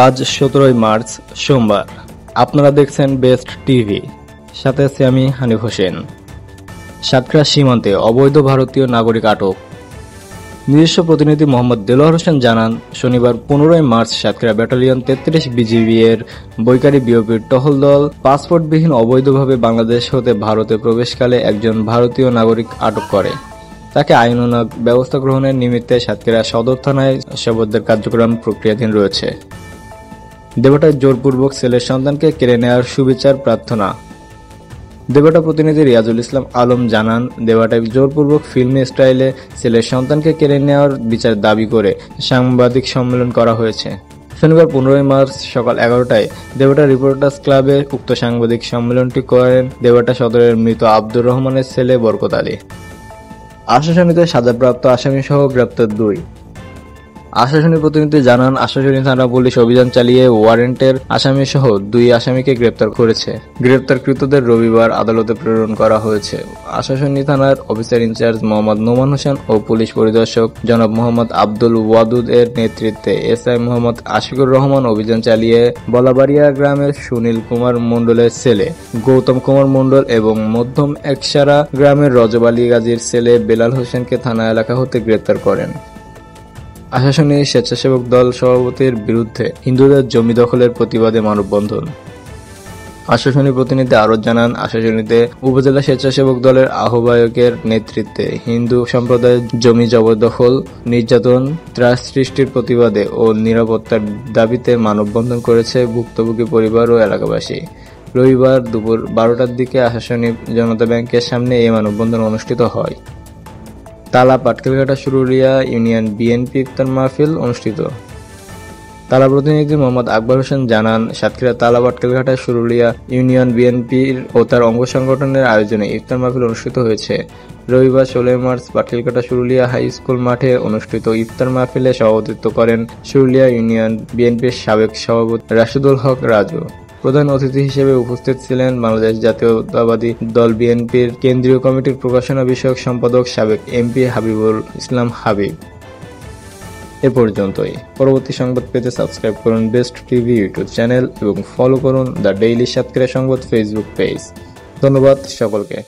আজ 17 মার্চ সোমবার। আপনারা দেখছেন বেস্ট টিভি, সাথে আছি আমি হানিফ হোসেন। সাতক্ষীরা সীমান্তে অবৈধ ভারতীয় নাগরিক আটক। নিজস্ব প্রতিনিধি মোহাম্মদ দেলোয়ার হোসেন জানান, শনিবার 15 মার্চ সাতক্ষীরা ব্যাটালিয়ন 33 বিজিবি এর বৈকারী বিওপির টহল দল পাসপোর্টবিহীন অবৈধভাবে বাংলাদেশ হতে ভারতে প্রবেশকালে একজন ভারতীয় নাগরিক আটক করে। তাকে আইনানুগ ব্যবস্থা গ্রহণের নিমিত্তে সাতক্ষীরা সদর থানায় শবদের কার্যক্রম প্রক্রিয়াধীন রয়েছে। দেবটায় জোরপূর্বক ছেলের সন্তানকে কেড়ে নেওয়ার সুবিচার প্রার্থনা। দেবটা প্রতিনিধি রিয়াজুল ইসলাম আলম জানান, দেবটায় জোরপূর্বক ফিল্মি স্টাইলে ছেলের সন্তানকে কেড়ে নেওয়ার বিচার দাবি করে সাংবাদিক সম্মেলন করা হয়েছে। শনিবার 15 মার্চ সকাল 11টায় দেবটা রিপোর্টার্স ক্লাবে উক্ত সাংবাদিক সম্মেলনটি করেন দেবটা সদরের মৃত আব্দুর রহমানের ছেলে বরকত আলী। আশাশুনিতে সাজাপ্রাপ্ত আসামিসহ গ্রেপ্তার 2। আশাশুনি প্রতিনিধি জানান, আশাশুনি থানা পুলিশ অভিযান চালিয়ে ওয়ারেন্টের আসামিসহ 2 আসামিকে গ্রেপ্তার করেছে। গ্রেপ্তারকৃতদের রবিবার আদালতে প্রেরণ করা হয়েছে। আশাশুনি থানার অফিসার ইনচার্জ মোহাম্মদ নোমান হোসেন ও পুলিশ পরিদর্শক জনাব মোহাম্মদ আব্দুল ওয়াদুদ এর নেতৃত্বে এসআই মোহাম্মদ আশিকুর রহমান অভিযান চালিয়ে বলাবাড়িয়া গ্রামের সুনীল কুমার মণ্ডলের ছেলে গৌতম কুমার মণ্ডল এবং মধ্যম একসারা গ্রামের রজব আলী গাজীর ছেলে বেলাল হোসেনকে থানা এলাকা হতে গ্রেপ্তার করেন। আশাশুনি স্বেচ্ছাসেবক দল সভাপতির বিরুদ্ধে হিন্দুদের জমি দখলের প্রতিবাদে মানববন্ধন। আশাশুনি প্রতিনিধি আরও জানান, আশাশুনিতে উপজেলা স্বেচ্ছাসেবক দলের আহ্বায়কের নেতৃত্বে হিন্দু সম্প্রদায়ের জমি জবরদখল, নির্যাতন, ত্রাস সৃষ্টির প্রতিবাদে ও নিরাপত্তার দাবিতে মানববন্ধন করেছে ভুক্তভোগী পরিবার ও এলাকাবাসী। রবিবার দুপুর 12টার দিকে আশাশুনি জনতা ব্যাংকের সামনে এই মানববন্ধন অনুষ্ঠিত হয়। তালা পাটকেলঘাটা শুরুলিয়া ইউনিয়ন বিএনপি ইফতার মাহফিল অনুষ্ঠিত। তালা প্রতিনিধি মোহাম্মদ আকবর হোসেন জানান, সাতক্ষীরা তালা পাটকেলঘাটা শুরুলিয়া ইউনিয়ন বিএনপির ও তার অঙ্গ সংগঠনের আয়োজনে ইফতার মাহফিল অনুষ্ঠিত হয়েছে। রবিবার 16 মার্চ পাটকেলঘাটা শুরুলিয়া হাই স্কুল মাঠে অনুষ্ঠিত ইফতার মাহফিলে সভাপতিত্ব করেন শুরুলিয়া ইউনিয়ন বিএনপির সাবেক সভাপতি রাশেদুল হক রাজু। প্রধান অতিথি হিসেবে উপস্থিত ছিলেন বাংলাদেশ জাতীয়তাবাদী দল বিএনপির কেন্দ্রীয় কমিটির প্রকাশনা বিষয়ক সম্পাদক সাবেক এমপি হাবিবুল ইসলাম হাবিব। এ পর্যন্তই। পরবর্তী সংবাদ পেতে সাবস্ক্রাইব করুন বেস্ট টিভি ইউটিউব চ্যানেল এবং ফলো করুন দ্য ডেইলি সাতক্ষীরা সংবাদ ফেসবুক পেজ। ধন্যবাদ সকলকে।